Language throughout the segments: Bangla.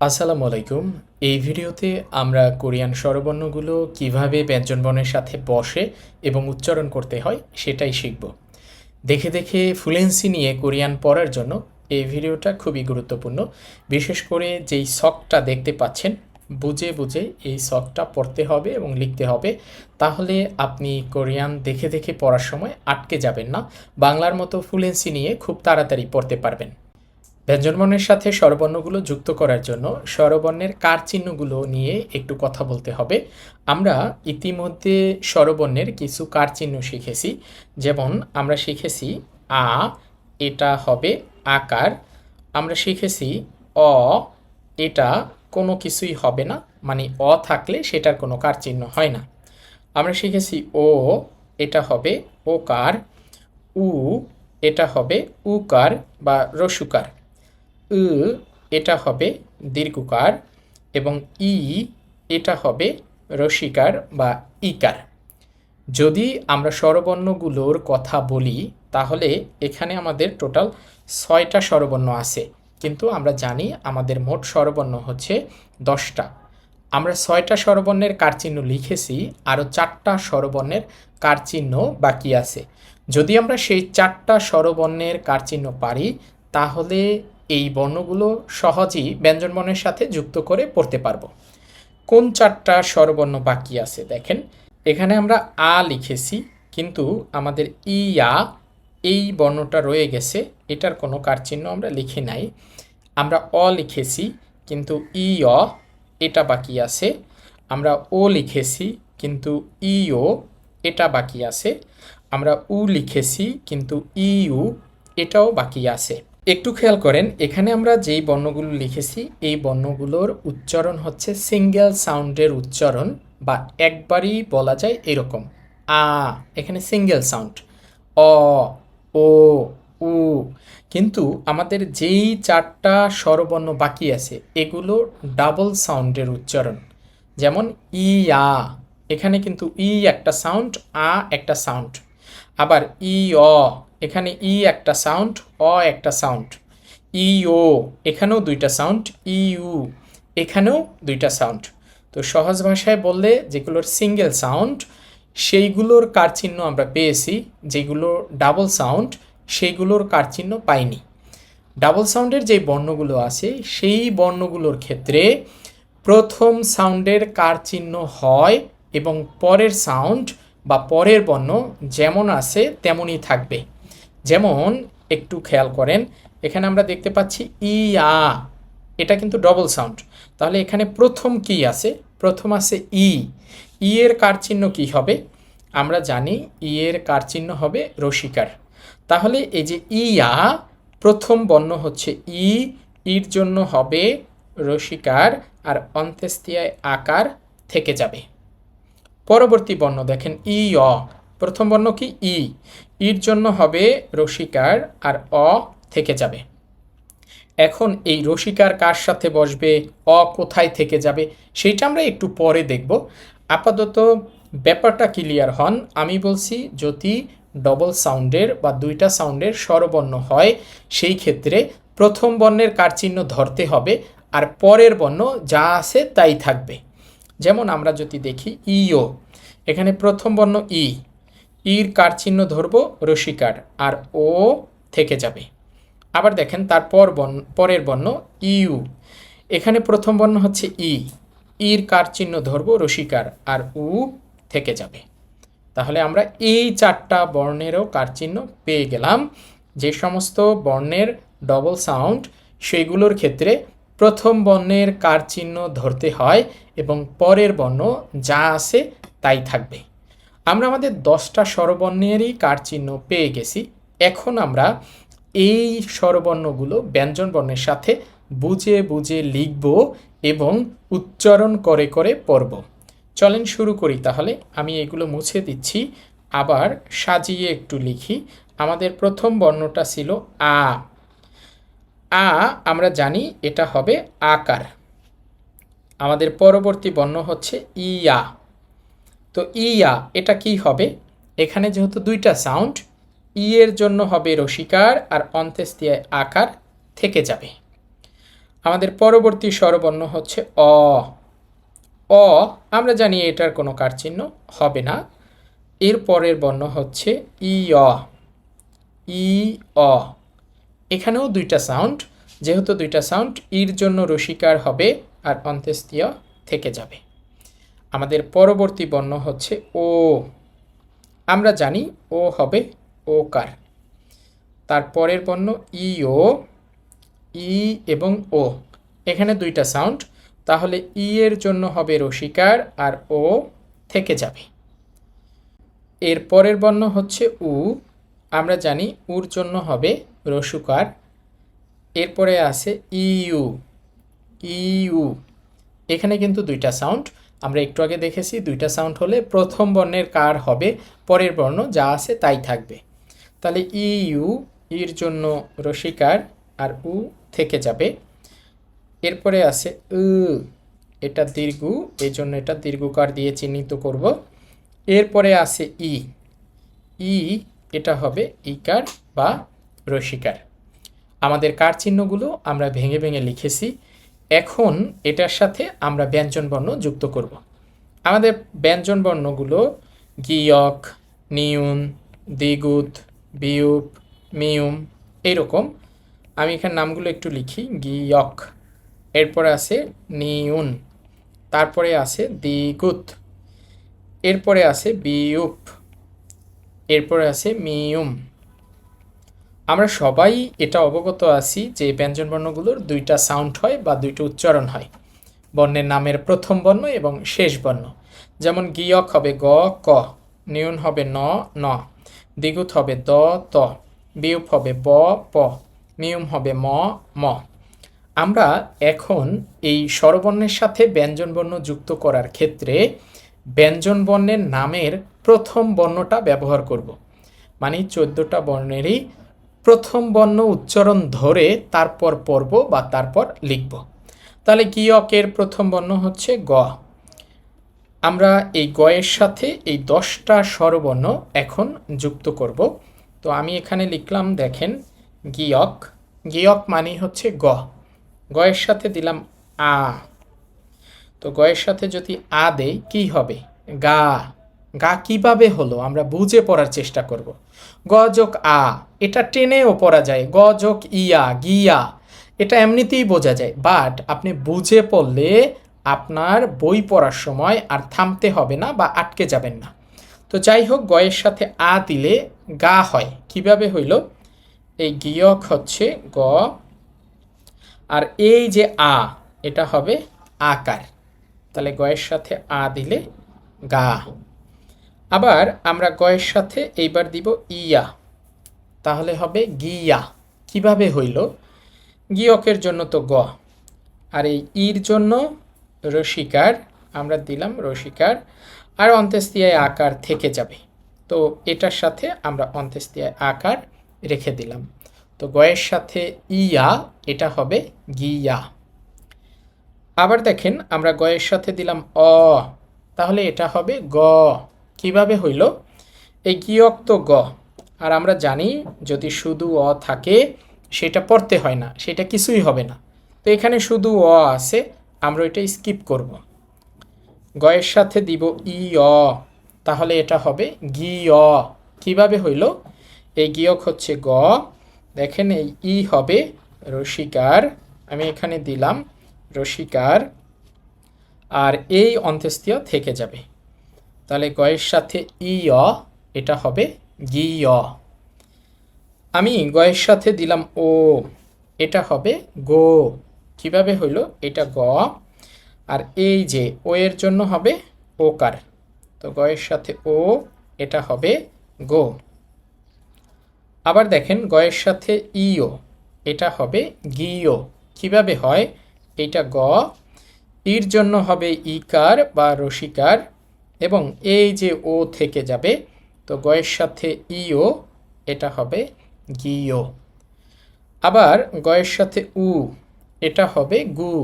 আসসালামু আলাইকুম। এই ভিডিওতে আমরা কোরিয়ান স্বরবর্ণগুলো কিভাবে ব্যঞ্জনবর্ণের সাথে বসে এবং উচ্চারণ করতে হয় সেটাই শিখব। দেখে দেখে ফ্লুয়েন্সি নিয়ে কোরিয়ান পড়ার জন্য এই ভিডিওটা খুবই গুরুত্বপূর্ণ। বিশেষ করে যেই ছকটা দেখতে পাচ্ছেন, বুঝে বুঝে এই ছকটা পড়তে হবে এবং লিখতে হবে। তাহলে আপনি কোরিয়ান দেখে দেখে পড়ার সময় আটকে যাবেন না। বাংলার মতো ফ্লুয়েন্সি নিয়ে খুব তাড়াতাড়ি পড়তে পারবেন। ব্যঞ্জনবর্ণের সাথে স্বরবর্ণগুলো যুক্ত করার জন্য স্বরবর্ণের কার চিহ্নগুলো নিয়ে একটু কথা বলতে হবে। আমরা ইতিমধ্যে স্বরবর্ণের কিছু কার চিহ্ন শিখেছি। যেমন আমরা শিখেছি আ, এটা হবে আকার। আমরা শিখেছি অ, এটা কোনো কিছুই হবে না, মানে অ থাকলে সেটার কোনো কার চিহ্ন হয় না। আমরা শিখেছি ও, এটা হবে ওকার। উ, এটা হবে উকার বা রসুকার। উ, এটা হবে দীর্ঘকার এবং ই, এটা হবে রসিকার বা ইকার। যদি আমরা স্বরবর্ণগুলোর কথা বলি তাহলে এখানে আমাদের টোটাল 6টা স্বরবর্ণ আছে, কিন্তু আমরা জানি আমাদের মোট স্বরবর্ণ হচ্ছে 10টা। আমরা 6টা স্বরবর্ণের কারচিহ্ন লিখেছি, আরও 4টা স্বরবর্ণের কারচিহ্ন বাকি আছে। যদি আমরা সেই 4টা স্বরবর্ণের কারচিহ্ন পারি তাহলে এই বর্ণগুলো সহজেই ব্যঞ্জনবর্ণের সাথে যুক্ত করে পড়তে পারবো। কোন 4টা স্বরবর্ণ বাকি আছে দেখেন। এখানে আমরা আ লিখেছি, কিন্তু আমাদের ইয়া এই বর্ণটা রয়ে গেছে, এটার কোনো কারচিহ্ন আমরা লিখি নাই। আমরা অ লিখেছি, কিন্তু ই অ এটা বাকি আছে। আমরা ও লিখেছি, কিন্তু ই ও এটা বাকি আছে। আমরা উ লিখেছি, কিন্তু ই উ এটাও বাকি আছে। একটু খেয়াল করেন, এখানে আমরা যেই বর্ণগুলো লিখেছি এই বর্ণগুলোর উচ্চারণ হচ্ছে সিঙ্গেল সাউন্ডের উচ্চারণ, বা একবারই বলা যায় এরকম আ, এখানে সিঙ্গেল সাউন্ড। অ, ও, উ। কিন্তু আমাদের যেই 4টা স্বরবর্ণ বাকি আছে এগুলো ডাবল সাউন্ডের উচ্চারণ। যেমন ই আ, এখানে কিন্তু ই একটা সাউন্ড, আ একটা সাউন্ড। আবার ই অ, এখানে ই একটা সাউন্ড, অ একটা সাউন্ড। ই ও, এখানেও দুইটা সাউন্ড। ই ইউ, এখানেও দুইটা সাউন্ড। তো সহজ ভাষায় বললে যেগুলোর সিঙ্গেল সাউন্ড সেইগুলোর কারচিহ্ন আমরা পেয়েছি, যেগুলো ডাবল সাউন্ড সেইগুলোর কারচিহ্ন পাইনি। ডাবল সাউন্ডের যে বর্ণগুলো আছে সেই বর্ণগুলোর ক্ষেত্রে প্রথম সাউন্ডের কারচিহ্ন হয় এবং পরের সাউন্ড বা পরের বর্ণ যেমন আছে তেমনই থাকবে। যেমন একটু খেয়াল করেন, এখানে আমরা দেখতে পাচ্ছি ই আ, এটা কিন্তু ডবল সাউন্ড। তাহলে এখানে প্রথম কি আছে? প্রথম আছে ই। ই এর কারচিহ্ন কি হবে? আমরা জানি ই এর কারচিহ্ন হবে রসিকার। তাহলে এই যে ই আ, প্রথম বর্ণ হচ্ছে ই, ইর জন্য হবে রসিকার আর অন্ত্যেষ্টিয়ায় আকার থেকে যাবে। পরবর্তী বর্ণ দেখেন ই অ, প্রথম বর্ণ কি ই, ইর জন্য হবে রসিকার আর অ থেকে যাবে। এখন এই রসিকার কার সাথে বসবে, অ কোথায় থেকে যাবে সেইটা আমরা একটু পরে দেখব। আপাতত ব্যাপারটা ক্লিয়ার হন। আমি বলছি যদি ডবল সাউন্ডের বা দুইটা সাউন্ডের স্বরবর্ণ হয় সেই ক্ষেত্রে প্রথম বর্ণের কারচিহ্ন ধরতে হবে আর পরের বর্ণ যা আছে তাই থাকবে। যেমন আমরা যদি দেখি ইও, এখানে প্রথম বর্ণ ই, ইর কারচিহ্ন ধরব রসিকার আর ও থেকে যাবে। আবার দেখেন তারপর পরের বর্ণ ইউ, এখানে প্রথম বর্ণ হচ্ছে ই, ইর কারচিহ্ন ধরব রসিকার আর উ থেকে যাবে। তাহলে আমরা এই 4টা বর্ণেরও কারচিহ্ন পেয়ে গেলাম। যে সমস্ত বর্ণের ডবল সাউন্ড সেইগুলোর ক্ষেত্রে প্রথম বর্ণের কারচিহ্ন ধরতে হয় এবং পরের বর্ণ যা আছে তাই থাকবে। আমরা আমাদের 10টা স্বরবর্ণেরই কারচিহ্ন পেয়ে গেছি। এখন আমরা এই স্বরবর্ণগুলো ব্যঞ্জনবর্ণের সাথে বুঝে বুঝে লিখব এবং উচ্চারণ করে করে পড়ব। চলেন শুরু করি তাহলে। আমি এগুলো মুছে দিচ্ছি, আবার সাজিয়ে একটু লিখি। আমাদের প্রথম বর্ণটা ছিল আ। আ আমরা জানি এটা হবে আকার। আমাদের পরবর্তী বর্ণ হচ্ছে ইয়া। তো ইয়া এটা কি হবে? এখানে যেহেতু দুইটা সাউন্ড, ই এর জন্য হবে রসিকার আর অন্ত্যেষ্টিয়ায় আকার থেকে যাবে। আমাদের পরবর্তী স্বরবর্ণ হচ্ছে অ। অ আমরা জানি এটার কোনো কারচিহ্ন হবে না। এর পরের বর্ণ হচ্ছে ই অ। ই অ, এখানেও দুইটা সাউন্ড, যেহেতু দুইটা সাউন্ড ইর জন্য রসিকার হবে আর অন্ত্যেষ্টিয় থেকে যাবে। আমাদের পরবর্তী বর্ণ হচ্ছে ও। আমরা জানি ও হবে ওকার। তারপরের বর্ণ ই ও। ই এবং ও, এখানে দুইটা সাউন্ড, তাহলে ই এর জন্য হবে রসিকার আর ও থেকে যাবে। এর পরের বর্ণ হচ্ছে উ। আমরা জানি উর জন্য হবে রসুকার। এরপরে আছে ইউ। ইউ, এখানে কিন্তু দুইটা সাউন্ড, আমরা একটু আগে দেখেছি দুইটা সাউন্ড হলে প্রথম বর্ণের কার হবে, পরের বর্ণ যা আছে তাই থাকবে। তাহলে ইউ, ইর জন্য রসিকার আর উ থেকে যাবে। এরপরে আছে উ, এটা দীর্ঘ, এই জন্য এটা দীর্ঘকার দিয়ে চিহ্নিত করব। এরপরে আছে ই। ই, এটা হবে ইকার বা রসিকার। আমাদের কার চিহ্নগুলো আমরা ভেঙে ভেঙে লিখেছি। এখন এটার সাথে আমরা ব্যঞ্জনবর্ণ যুক্ত করব। আমাদের ব্যঞ্জনবর্ণগুলো গিয়ক, নিউন, দ্বিগুত, বিয়ুপ, মিউম, এইরকম। আমি এখানে নামগুলো একটু লিখি। গিয়ক, এরপরে আছে নিউন, তারপরে আছে দ্বিগুত, এরপরে আছে বিয়ুপ, এরপরে আছে মিউম। আমরা সবাই এটা অবগত আছি যে ব্যঞ্জনবর্ণগুলোর দুইটা সাউন্ড হয় বা দুইটা উচ্চারণ হয় বর্ণের নামের প্রথম বর্ণ এবং শেষ বর্ণ। যেমন গিয়ক হবে গ ক, নিউন হবে ন ন, দ্বিগুত হবে দ ত, বিয়ুপ হবে ব প, মিউম হবে ম ম। আমরা এখন এই স্বরবর্ণের সাথে ব্যঞ্জনবর্ণ যুক্ত করার ক্ষেত্রে ব্যঞ্জনবর্ণের নামের প্রথম বর্ণটা ব্যবহার করব। মানে 14টা বর্ণেরই প্রথম বর্ণ উচ্চারণ ধরে তারপর পড়ব বা তারপর লিখব। তাহলে গিয়কের প্রথম বর্ণ হচ্ছে গ। আমরা এই গয়ের সাথে এই 10টা স্বরবর্ণ এখন যুক্ত করব। তো আমি এখানে লিখলাম, দেখেন গিয়ক। গিয়ক মানে হচ্ছে গ। গয়ের সাথে দিলাম আ। তো গয়ের সাথে যদি আ দেই কি হবে? গা। গা কিভাবে হলো আমরা বুঝে পড়ার চেষ্টা করব। গ যোগ আ, এটা টেনেও পড়া যায়। গ যোগ ইয়া, গিয়া, এটা এমনিতেই বোঝা যায়। বাট আপনি বুঝে পড়লে আপনার বই পড়ার সময় আর থামতে হবে না বা আটকে যাবেন না। তো যাই হোক, গয়ের সাথে আ দিলে গা হয়। কিভাবে হইল? এই গিয়ক হচ্ছে গ, আর এই যে আ, এটা হবে আকার। তাহলে গয়ের সাথে আ দিলে গা। আবার আমরা গয়ের সাথে এইবার দিব ইয়া, তাহলে হবে গিয়া। কিভাবে হইল? গিয়কের জন্য তো গ, আর এই ইর জন্য রসিকার, আমরা দিলাম রসিকার, আর অন্ত্যেষ্টিয়ায় আকার থেকে যাবে। তো এটার সাথে আমরা অন্ত্যেষ্টিয়ায় আকার রেখে দিলাম। তো গয়ের সাথে ইয়া, এটা হবে গিয়া। আবার দেখেন আমরা গয়ের সাথে দিলাম অ, তাহলে এটা হবে গ। কিভাবে হইল? এই গিয়ক তো গ, আর আমরা জানি যদি শুধু অ থাকে সেটা পড়তে হয় না, সেটা কিছুই হবে না। তো এখানে শুধু অ আছে, আমরা এটা স্কিপ করব। গয়ের সাথে দিব ই অ, তাহলে এটা হবে গি অ। কিভাবে হইল? এই গিয়ক হচ্ছে গ, দেখেন এই ই হবে রসিকার, আমি এখানে দিলাম রসিকার, আর এই অন্ত্যেষ্টিয় থেকে যাবে। তাহলে গয়ের সাথে ই অ, এটা হবে গি অ। আমি গয়ের সাথে দিলাম ও, এটা হবে গো। কিভাবে হইল? এটা গ, আর এই যে ও এর জন্য হবে ওকার। তো গয়ের সাথে ও, এটা হবে গো। আবার দেখেন গয়ের সাথে ইও, এটা হবে গিও। কিভাবে হয়? এটা গ, ইর জন্য হবে ইকার বা রসিকার, এবং এই যে ও থেকে যাবে। তো গয়ের সাথে ইও, এটা হবে গিও। আবার গয়ের সাথে উ, এটা হবে গু।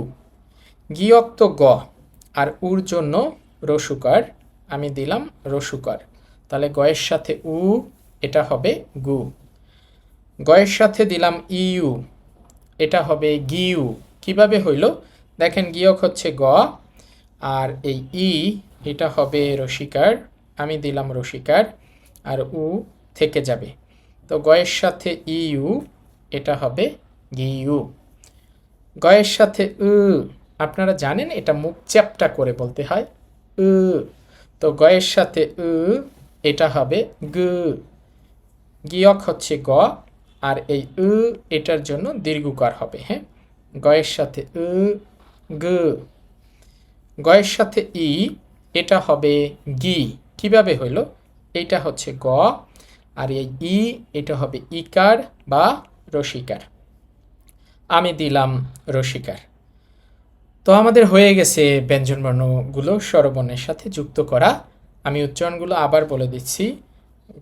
গিয়ক তো গ, আর উর জন্য রসুকার, আমি দিলাম রসুকার। তাহলে গয়ের সাথে উ, এটা হবে গু। গয়ের সাথে দিলাম ইউ, এটা হবে গিউ। কিভাবে হইল দেখেন, গিয়ক হচ্ছে গ, আর এই ই এটা হবে রসিকার, আমি দিলাম রসিকার, আর উ থেকে যাবে। তো গয়ের সাথে ইউ, এটা হবে গিউ। গয়ের সাথে উ, আপনারা জানেন এটা মুখ চ্যাপটা করে বলতে হয়, উ। তো গয়ের সাথে উ, এটা হবে গু। গিয়ক হচ্ছে গ, আর এই উ এটার জন্য দীর্ঘকার হবে। হ্যাঁ, গয়ের সাথে উ, গু। গয়ের সাথে ই, এটা হবে গি। কিভাবে হইল, এইটা হচ্ছে গ, আর এই ই এটা হবে ইকার বা রসিকার, আমি দিলাম রসিকার। তো আমাদের হয়ে গেছে ব্যঞ্জনবর্ণগুলো স্বরবর্ণের সাথে যুক্ত করা। আমি উচ্চারণগুলো আবার বলে দিচ্ছি।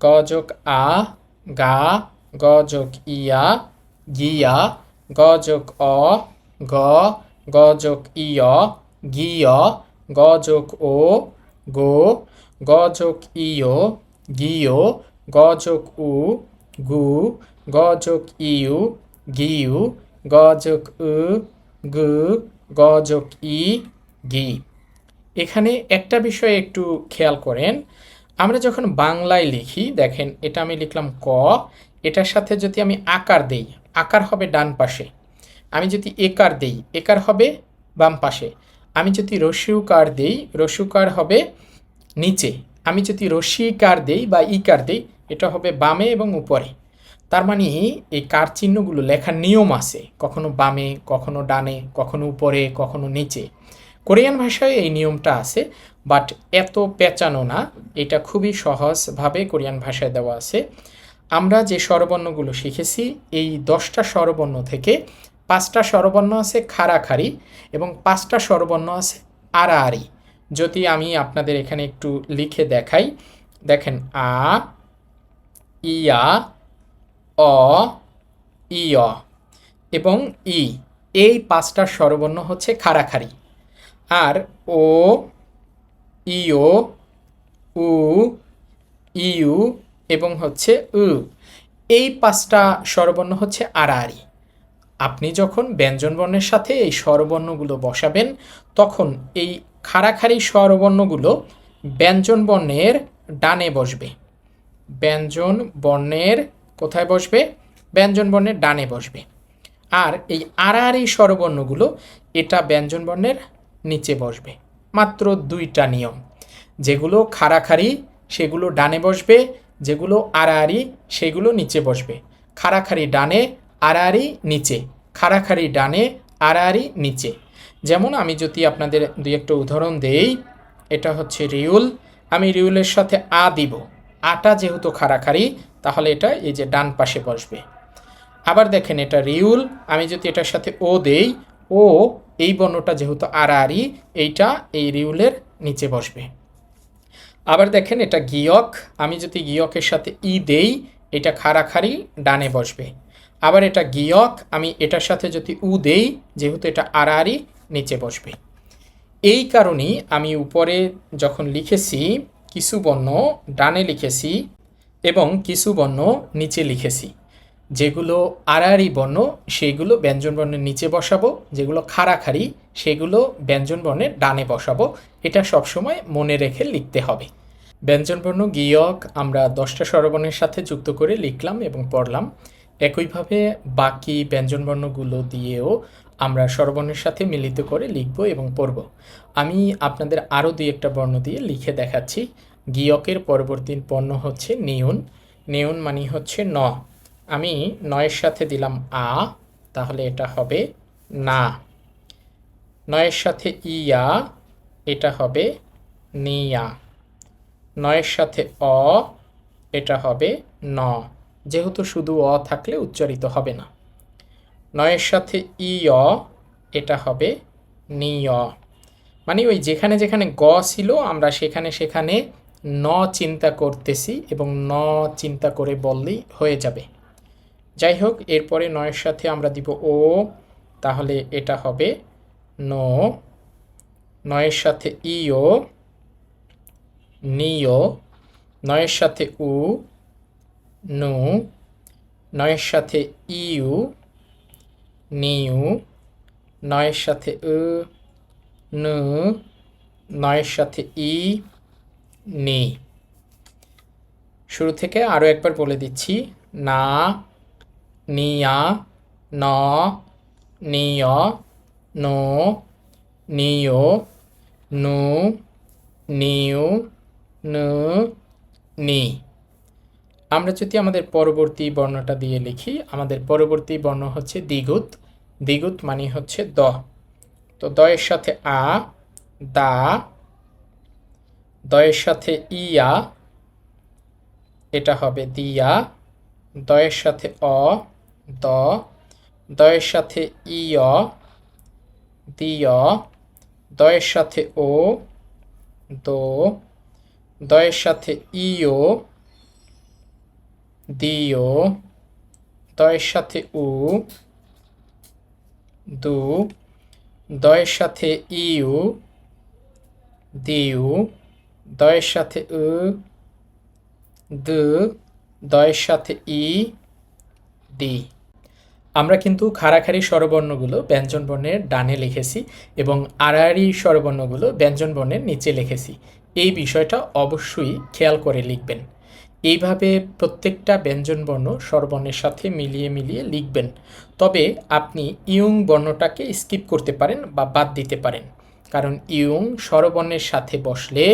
গ যোগ আ, গা। গ যোগ ইয়া, গিয়া। গ যোগ অ, গ। গ যোগ ইয়, গিয়। গ যোগ ও, গো। গ যোগ ইয়, গিয়। গ যোগ উ, গু। গ যোগ ইউ, গিউ। গ যোগ উ, গু। গ যোগ ই, গি। এখানে একটা বিষয় একটু খেয়াল করেন, আমরা যখন বাংলায় লিখি দেখেন, এটা আমি লিখলাম ক, এটার সাথে যদি আমি আকার দেই, আকার হবে ডান পাশে। আমি যদি একার দেই, একার হবে বাম পাশে। আমি যদি রস্যুকার দেই, রস্যুকার হবে নিচে। আমি যদি রস্যিকার দেই বা ইকার দেই, এটা হবে বামে এবং উপরে। তার মানে এই কার চিহ্নগুলো লেখার নিয়ম আছে, কখনো বামে, কখনো ডানে, কখনো উপরে, কখনো নিচে। কোরিয়ান ভাষায় এই নিয়মটা আছে, বাট এত পেঁচানো না, এটা খুবই সহজভাবে কোরিয়ান ভাষায় দেওয়া আছে। আমরা যে স্বরবর্ণগুলো শিখেছি, এই 10টা স্বরবর্ণ থেকে 5টা স্বরবর্ণ আছে খাড়াখাড়ি এবং 5টা স্বরবর্ণ আছে আড়াআড়ি। যদি আমি আপনাদের এখানে একটু লিখে দেখাই, দেখেন আ, ইয়া, অ, ইয় এবং ই, এই 5টা স্বরবর্ণ হচ্ছে খাড়াখাড়ি। আর ও, ইও, উ, ইউ এবং হচ্ছে উ, এই 5টা স্বরবর্ণ হচ্ছে আড়াআড়ি। আপনি যখন ব্যঞ্জনবর্ণের সাথে এই স্বরবর্ণগুলো বসাবেন, তখন এই খাড়াখাড়ি স্বরবর্ণগুলো ব্যঞ্জনবর্ণের ডানে বসবে। ব্যঞ্জন বর্ণের কোথায় বসবে? ব্যঞ্জন বর্ণের ডানে বসবে। আর এই আড়াআড়ি স্বরবর্ণগুলো এটা ব্যঞ্জন বর্ণের নিচে বসবে। মাত্র 2টা নিয়ম, যেগুলো খাড়াখাড়ি সেগুলো ডানে বসবে, যেগুলো আড়াআড়ি সেগুলো নিচে বসবে। খাড়াখাড়ি ডানে, আড়াআড়ি নিচে, খাড়াখাড়ি ডানে, আড়াআড়ি নিচে। যেমন আমি যদি আপনাদের 2-একটা উদাহরণ দেই, এটা হচ্ছে রিউল, আমি রিউলের সাথে আ দিব, আটা যেহেতু খাড়াখাড়ি তাহলে এটা এই যে ডান পাশে বসবে। আবার দেখেন এটা রিউল, আমি যদি এটার সাথে ও দেই, ও এই বর্ণটা যেহেতু আড়াআড়ি, এইটা এই রিউলের নিচে বসবে। আবার দেখেন এটা গিয়ক, আমি যদি গিয়কের সাথে ই দেই, এটা খাড়াখাড়ি ডানে বসবে। আবার এটা গিয়ক, আমি এটার সাথে যদি উ দেই, যেহেতু এটা আড়াআড়ি, নিচে বসবে। এই কারণেই আমি উপরে যখন লিখেছি কিছু বর্ণ ডানে লিখেছি এবং কিছু বর্ণ নিচে লিখেছি। যেগুলো আড়াআড়ি বর্ণ সেইগুলো ব্যঞ্জনবর্ণের নিচে বসাবো, যেগুলো খাড়াখাড়ি সেগুলো ব্যঞ্জনবর্ণের ডানে বসাবো। এটা সবসময় মনে রেখে লিখতে হবে। ব্যঞ্জনবর্ণ গিয়ক আমরা 10টা স্বরবর্ণের সাথে যুক্ত করে লিখলাম এবং পড়লাম। একইভাবে বাকি ব্যঞ্জনবর্ণগুলো দিয়েও আমরা স্বরবর্ণের সাথে মিলিত করে লিখব এবং পড়ব। আমি আপনাদের আরও 2-একটা বর্ণ দিয়ে লিখে দেখাচ্ছি। গিয়কের পরবর্তী বর্ণ হচ্ছে নিউন। নিউন মানে হচ্ছে ন। আমি নয়ের সাথে দিলাম আ, তাহলে এটা হবে না। নয়ের সাথে ইয়া, এটা হবে নিয়া। নয়ের সাথে অ, এটা হবে ন, যেহেতু শুধু অ থাকলে উচ্চারিত হবে না। নয়ের সাথে ইয়, এটা হবে নিয়। মানে ওই যেখানে যেখানে গ ছিল আমরা সেখানে সেখানে ন চিন্তা করতেছি এবং ন চিন্তা করে বললেই হয়ে যাবে। যাই হোক, এরপরে নয়ের সাথে আমরা দিব ও, তাহলে এটা হবে নো। নয়ের সাথে ইও, নিও। নয়ের সাথে উ, নু। নয়ের সাথে ইউ, নিউ। নয়ের সাথে নু, নয়ের সাথে ই, নি। শুরু থেকে আরও একবার বলে দিচ্ছি, না, নিয়া, ন, নিয়, নো, নিও, নু, নিউ, নু, নি। আমরা যদি আমাদের পরবর্তী বর্ণটা দিয়ে লিখি, আমাদের পরবর্তী বর্ণ হচ্ছে দ্বিগুত। দ্বিগুত মানে হচ্ছে দ। তো দয়ের সাথে আ, দা, দয়ের সাথে ইয়া, এটা হবে দিয়া, দয়ের সাথে অ, দ, দয়ের সাথে ইয়, দিয়, দয়ের সাথে ও, দো, দয়ের সাথে ইও, দিও, দয়ের সাথে উ, দু, দয়ের সাথে ইউ, দিউ, দয়ের সাথে দু, দয়ের সাথে ই, দি। আমরা কিন্তু খাড়াখাড়ি স্বরবর্ণগুলো ব্যঞ্জনবর্ণের ডানে লিখেছি এবং আড়াআড়ি স্বরবর্ণগুলো ব্যঞ্জনবর্ণের নিচে লিখেছি। এই বিষয়টা অবশ্যই খেয়াল করে লিখবেন। এইভাবে প্রত্যেকটা ব্যঞ্জনবর্ণ স্বরবর্ণের সাথে মিলিয়ে মিলিয়ে লিখবেন। তবে আপনি ইয়ং বর্ণটাকে স্কিপ করতে পারেন বা বাদ দিতে পারেন, কারণ ইয়ং স্বরবর্ণের সাথে বসলে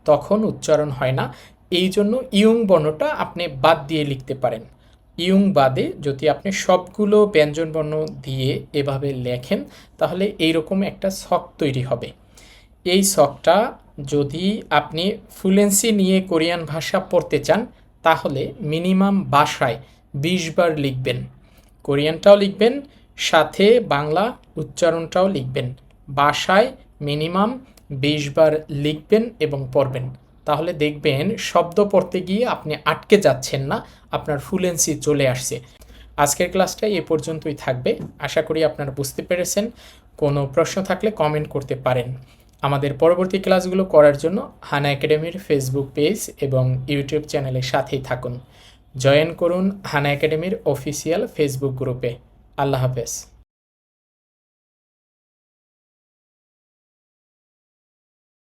তখন উচ্চারণ হয় না। এই জন্য ইয়ং বর্ণটা আপনি বাদ দিয়ে লিখতে পারেন। ইয়ং বাদে যদি আপনি সবগুলো ব্যঞ্জনবর্ণ দিয়ে এভাবে লেখেন, তাহলে এইরকম একটা ছক তৈরি হবে। এই ছকটা যদি আপনি ফ্লুয়েন্সি নিয়ে কোরিয়ান ভাষা পড়তে চান, তাহলে মিনিমাম বাসায় 20 বার লিখবেন। কোরিয়ানটাও লিখবেন, সাথে বাংলা উচ্চারণটাও লিখবেন। বাসায় মিনিমাম 20 বার লিখবেন এবং পড়বেন। তাহলে দেখবেন শব্দ পড়তে গিয়ে আপনি আটকে যাচ্ছেন না, আপনার ফ্লুয়েন্সি চলে আসছে। আজকের ক্লাসটা এ পর্যন্তই থাকবে। আশা করি আপনারা বুঝতে পেরেছেন। কোনো প্রশ্ন থাকলে কমেন্ট করতে পারেন। আমাদের পরবর্তী ক্লাসগুলো করার জন্য হানা একাডেমির ফেসবুক পেজ এবং ইউটিউব চ্যানেলের সাথেই থাকুন। জয়েন করুন হানা একাডেমির অফিসিয়াল ফেসবুক গ্রুপে। আল্লাহ হাফেজ।